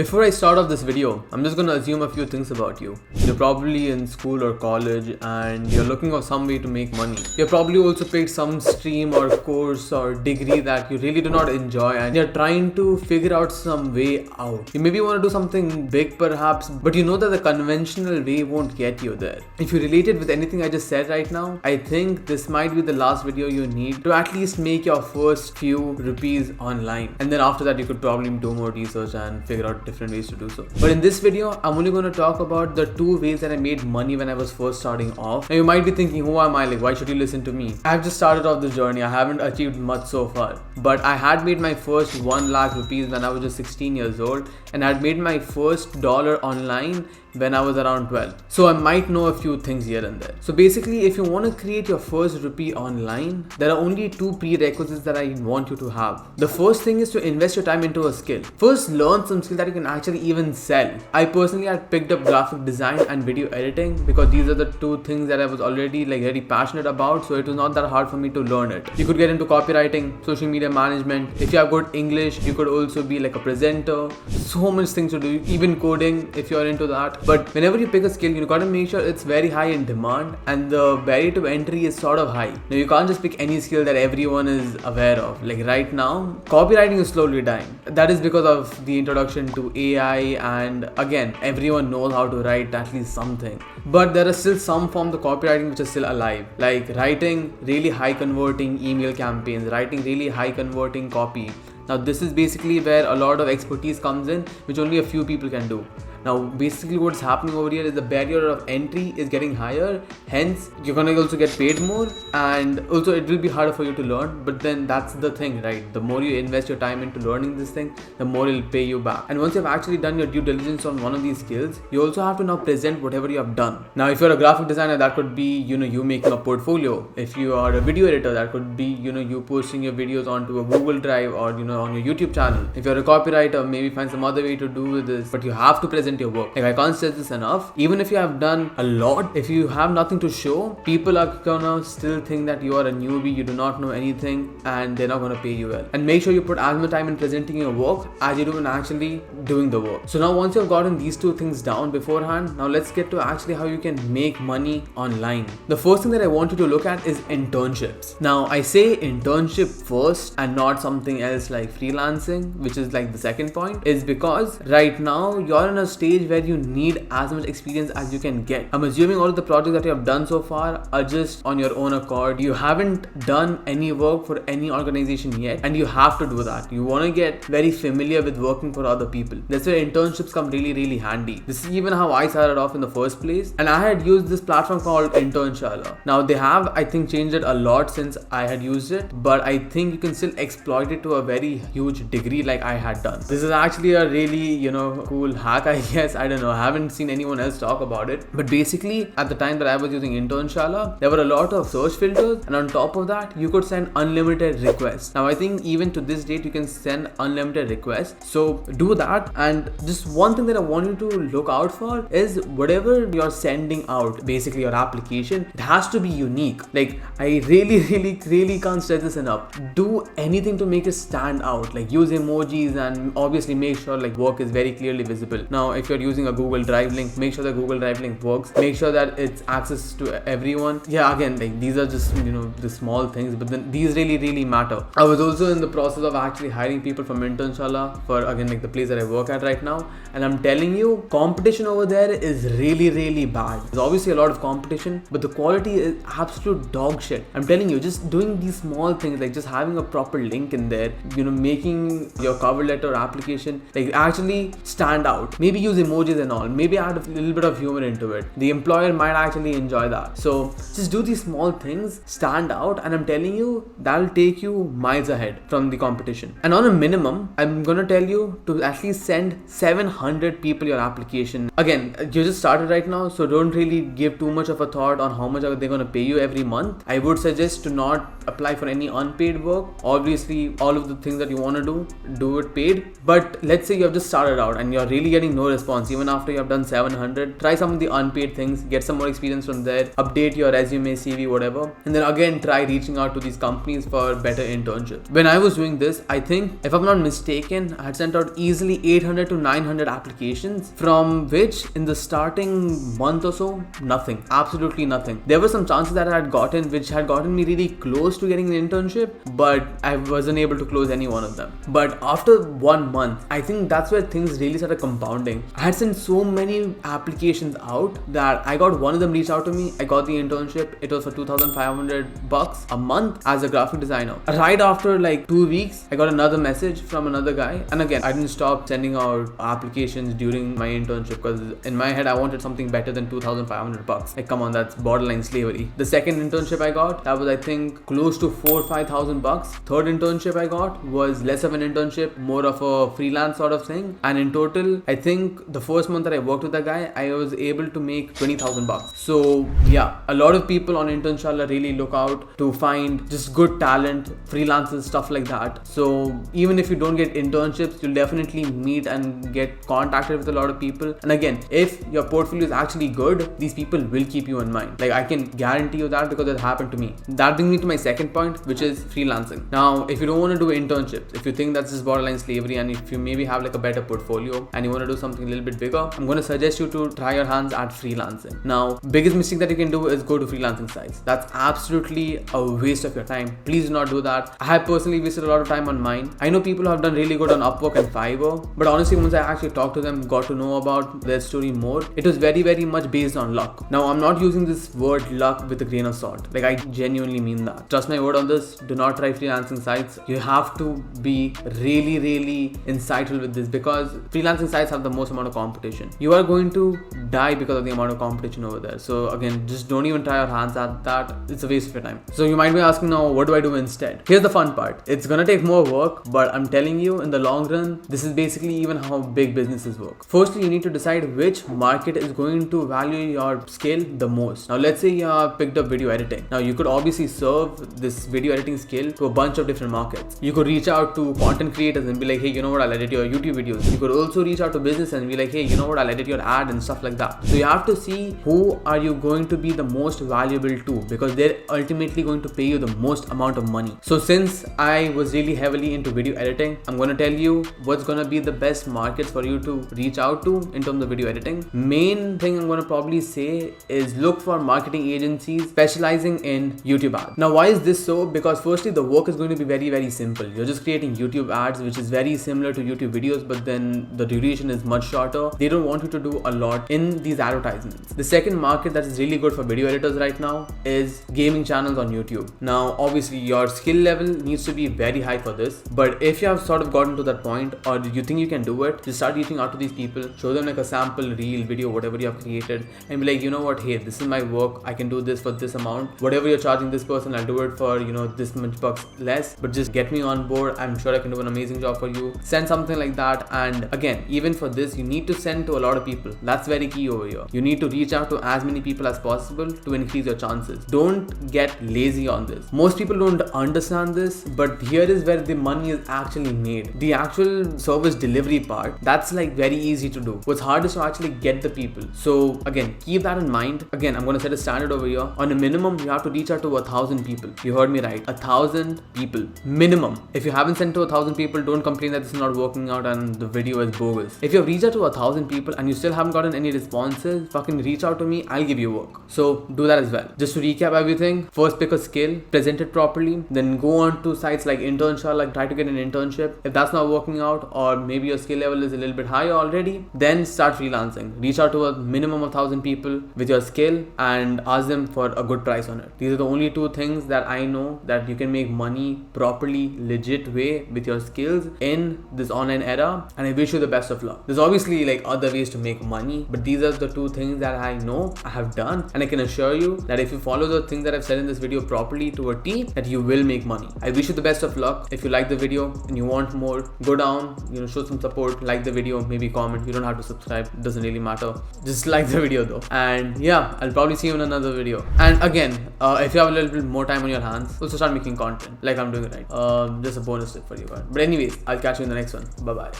Before I start off this video, I'm just gonna assume a few things about you. You're probably in school or college and you're looking for some way to make money. You're probably also picked some stream or course or degree that you really do not enjoy and you're trying to figure out some way out. You maybe want to do something big perhaps, but you know that the conventional way won't get you there. If you related with anything I just said right now, I think this might be the last video you need to at least make your first few rupees online. And then after that you could probably do more research and figure out different ways to do so. But in this video, I'm only going to talk about the 2 ways that I made money when I was first starting off. Now you might be thinking, who am I? Like, why should you listen to me? I've just started off this journey. I haven't achieved much so far. But I had made my first 1 lakh rupees when I was just 16 years old. And I had made my first dollar online when I was around 12. So I might know a few things here and there. So basically, if you want to create your first rupee online, there are only 2 prerequisites that I want you to have. The first thing is to invest your time into a skill. First, learn some skill that you can actually even sell. I personally had picked up graphic design and video editing because these are the 2 things that I was already very passionate about. So it was not that hard for me to learn it. You could get into copywriting, social media management. If you have good English, you could also be like a presenter. So much things to do, even coding if you're into that. But whenever you pick a skill, you gotta make sure it's very high in demand and the barrier to entry is sort of high. Now you can't just pick any skill that everyone is aware of. Like right now, copywriting is slowly dying. That is because of the introduction to AI, and again, everyone knows how to write at least something. But there are still some forms of copywriting which are still alive, like writing really high converting email campaigns, writing really high converting copy. Now this is basically where a lot of expertise comes in, which only a few people can do. Now basically what's happening over here is the barrier of entry is getting higher, hence you're gonna also get paid more, and also it will be harder for you to learn. But then that's the thing, right? The more you invest your time into learning this thing, the more it'll pay you back. And once you've actually done your due diligence on one of these skills, you also have to now present whatever you have done. Now if you're a graphic designer, that could be you making a portfolio. If you are a video editor, that could be you posting your videos onto a Google Drive or on your YouTube channel. If you're a copywriter, maybe find some other way to do this, but you have to present your work. Like I can't stress this enough. Even if you have done a lot, if you have nothing to show, people are gonna still think that you are a newbie, you do not know anything, and they're not gonna pay you well. And make sure you put as much time in presenting your work as you do in actually doing the work. So now once you've gotten these 2 things down beforehand, now let's get to actually how you can make money online. The first thing that I want you to look at is internships. Now I say internship first and not something else like freelancing, which is like the second point, is because right now you're in a stage where you need as much experience as you can get. I'm assuming all of the projects that you have done so far are just on your own accord. You haven't done any work for any organization yet, and you have to do that. You want to get very familiar with working for other people. That's where internships come really handy. This is even how I started off in the first place, and I had used this platform called Internsipshala. Now they have, I think, changed it a lot since I had used it, but I think you can still exploit it to a very huge degree like I had done. This is actually a really cool hack, I guess. I don't know, I haven't seen anyone else talk about it. But basically, at the time that I was using Internsipshala, there were a lot of search filters, and on top of that, you could send unlimited requests. Now I think even to this date, you can send unlimited requests. So do that. And just one thing that I want you to look out for is whatever you're sending out, basically your application, it has to be unique. Like I really can't stress this enough. Do anything to make it stand out. Like use emojis and obviously make sure like work is very clearly visible. Now if you're using a Google Drive link, make sure the Google Drive link works. Make sure that it's access to everyone. Yeah, again, like these are just the small things, but then these really matter. I was also in the process of actually hiring people from Internshipshala for again like the place that I work at right now, and I'm telling you, competition over there is really bad. There's obviously a lot of competition, but the quality is absolute dog shit. I'm telling you, just doing these small things like just having a proper link in there, making your cover letter application like actually stand out. Maybe use emojis and all, maybe add a little bit of humor into it. The employer might actually enjoy that. So just do these small things, stand out, and I'm telling you, that'll take you miles ahead from the competition. And on a minimum, I'm gonna tell you to at least send 700 people your application. Again, you just started right now, so don't really give too much of a thought on how much are they gonna pay you every month. I would suggest to not apply for any unpaid work. Obviously, all of the things that you want to do it paid. But let's say you have just started out and you're really getting no response even after you have done 700, try some of the unpaid things, get some more experience from there, update your resume, CV, whatever, and then again try reaching out to these companies for better internships. When I was doing this, I think if I'm not mistaken, I had sent out easily 800 to 900 applications, from which in the starting month or so, nothing, absolutely nothing. There were some chances that I had gotten which had gotten me really close to getting an internship, but I wasn't able to close any one of them. But after 1 month, I think that's where things really started compounding. I had sent so many applications out that I got one of them reach out to me. I got the internship. It was for $2,500 a month as a graphic designer. Right after like 2 weeks, I got another message from another guy. And again, I didn't stop sending out applications during my internship because in my head, I wanted something better than $2,500. Like, come on, that's borderline slavery. The second internship I got, that was I think close to $4,000 or $5,000. Third internship I got was less of an internship, more of a freelance sort of thing. And in total, I think the first month that I worked with that guy, I was able to make $20,000. So yeah, a lot of people on Internshipshala really look out to find just good talent, freelancers, stuff like that. So even if you don't get internships, you'll definitely meet and get contacted with a lot of people. And again, if your portfolio is actually good, these people will keep you in mind. Like, I can guarantee you that because it happened to me. That brings me to my second point, which is freelancing. Now, if you don't want to do internships, if you think that's just borderline slavery, and if you maybe have like a better portfolio and you want to do something a little bit bigger, I'm going to suggest you to try your hands at freelancing. Now, biggest mistake that you can do is go to freelancing sites. That's absolutely a waste of your time. Please do not do that. I have personally wasted a lot of time on mine. I know people who have done really good on Upwork and Fiverr, but honestly, once I actually talked to them, got to know about their story more, it was very, very much based on luck. Now, I'm not using this word luck with a grain of salt. Like, I genuinely mean that. Trust my word on this. Do not try freelancing sites. You have to be really, really insightful with this because freelancing sites have the most amount of competition. You are going to die because of the amount of competition over there. So again, just don't even try your hands at that. It's a waste of your time. So you might be asking now, what do I do instead? Here's the fun part. It's gonna take more work, but I'm telling you, in the long run, this is basically even how big businesses work. Firstly, you need to decide which market is going to value your skill the most. Now, let's say you have picked up video editing. Now, you could obviously serve this video editing skill to a bunch of different markets. You could reach out to content creators and be like, hey, you know what, I'll edit your YouTube videos. You could also reach out to business and be like, hey, you know what, I'll edit your ad and stuff like that. So you have to see who are you going to be the most valuable to, because they're ultimately going to pay you the most amount of money. So since I was really heavily into video editing, I'm going to tell you what's going to be the best markets for you to reach out to in terms of video editing. Main thing I'm going to probably say is look for marketing agencies specializing in YouTube ads. Now, why is this so? Because firstly, the work is going to be very, very simple. You're just creating YouTube ads, which is very similar to YouTube videos, but then the duration is much shorter. They don't want you to do a lot in these advertisements. The second market that is really good for video editors right now is gaming channels on YouTube. Now, obviously, your skill level needs to be very high for this, but if you have sort of gotten to that point or you think you can do it, just start reaching out to these people, show them like a sample reel video, whatever you have created, and be like, you know what, hey, this is my work, I can do this for this amount, whatever you're charging this person, I'll do it for, you know, this much bucks less, but just get me on board. I'm sure I can do an amazing job for you. Send something like that. And again, even for this, you need to send to a lot of people. That's very key over here. You need to reach out to as many people as possible to increase your chances. Don't get lazy on this. Most people don't understand this, but here is where the money is actually made. The actual service delivery part, that's like very easy to do. What's hard is to actually get the people. So again, keep that in mind. Again, I'm going to set a standard over here. On a minimum, you have to reach out to 1,000 people. You heard me right. 1,000 people minimum. If you haven't sent to 1,000 people, don't complain that this is not working out and the video is bogus. If you have reached out to 1,000 people and you still haven't gotten any responses, fucking reach out to me. I'll give you work. So do that as well. Just to recap everything, first pick a skill, present it properly, then go on to sites like Internshipshala, like try to get an internship. If that's not working out, or maybe your skill level is a little bit higher already, then start freelancing. Reach out to a minimum of 1,000 people with your skill and ask them for a good price on it. These are the only two things that I know that you can make money properly, legit way with your skills in this online era, and I wish you the best of luck. There's obviously like other ways to make money, but these are the two things that I know I have done, and I can assure you that if you follow the things that I've said in this video properly to a T, that you will make money. I wish you the best of luck. If you like the video and you want more, go down, show some support, like the video, maybe comment. You don't have to subscribe, it doesn't really matter. Just like the video though. And yeah, I'll probably see you in another video. And again, if you have a little bit more time on your hands, also start making content like I'm doing right. Just a bonus tip for you guys. But anyways, I'll catch you in the next one. Bye bye.